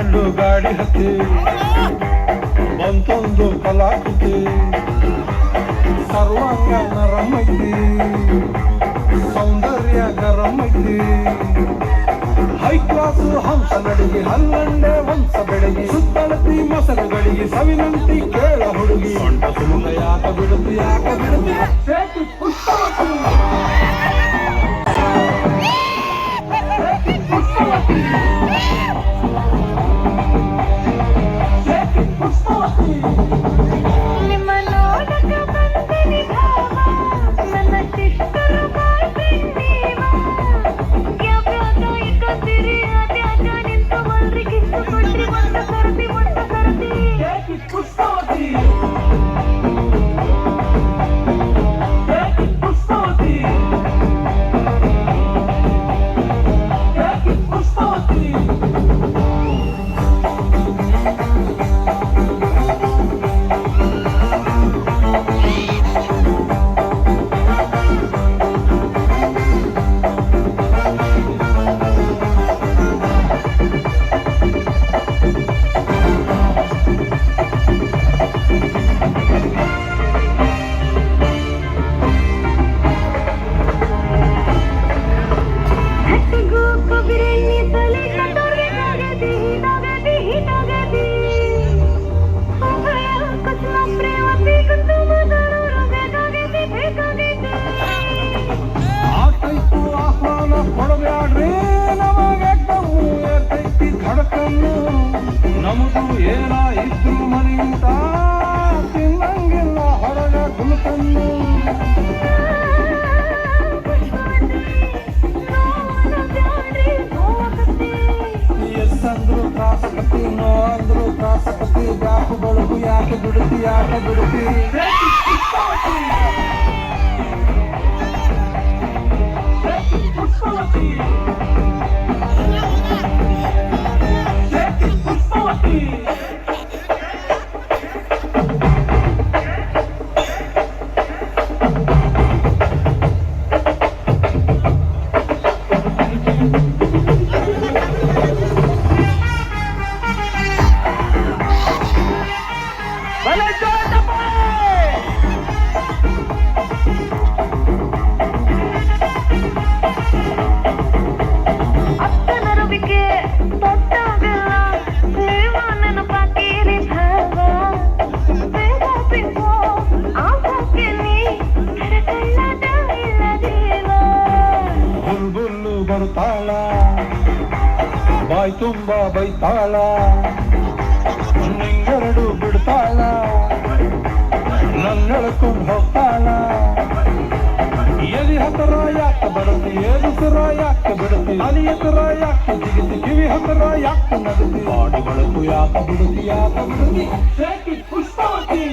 ಕಲ್ಲು ಗಾಡಿ ಹತ್ತಿ ಬಂತೊಂದು ಕಲಾಕೃತಿ ಸರ್ವಾಂಗ ನರಮೈತಿ ಸೌಂದರ್ಯ ಗರಮೈತಿ ಹೈ ಕ್ಲಾಸ್ ಹಂಸ ನಡಿಗೆ ಹಲ್ಲಂಡೆ ವಂಶ ಬೆಳಗಿ ಸುತ್ತಳತಿ ಮೊಸರುಗಳಿಗೆ ಸವಿನಂತಿ ಕೇಳ ಹುಡುಗಿ ಸೊಂಟ ಸುಮುಖ ಯಾಕ ಬಿಡುತ್ತಿ ನಮಗೂ ಏನ ಇದ್ರು ಮನೆಯುಂಟ ತಿನ್ನಂಗಿಲ್ಲ ಹೊರಗ ಕುಲಕನ್ನು ಎಷ್ಟಂದ್ರು ತ್ರಾಸಕತಿ ನೋ ಅಂದ್ರು ತ್ರಾಸಕತಿ ಬ್ಯಾಕು ಬಳಗು ಯಾಕೆ ಬಿಡುತ್ತಿ ಬರುತ್ತಾಳ ಬಾಯ್ ತುಂಬ ಬೈತಾಳ ನಿಂಗೆರಡು ಬಿಡ್ತಾಳ ನನ್ನೆಳ್ಕೊಂಡು ಹೋಗ್ತಾಳ ಎದಿ ಹತ್ರ ಯಾಕೆ ಬರುತ್ತಿ ಏದುಸರ ಯಾಕೆ ಬಿಡುತ್ತಿ ಅಲಿ ಎತ್ತರ ಯಾಕೆ ಜಿಗಿತಿ ಕಿವಿ ಹತ್ರ ಯಾಕೆ ನಡುತ್ತಿ ಬಾಡಿ ಬಳಕು ಯಾಕೆ ಬಿಡುತ್ತಿ ಪುಷ್ಪವತಿ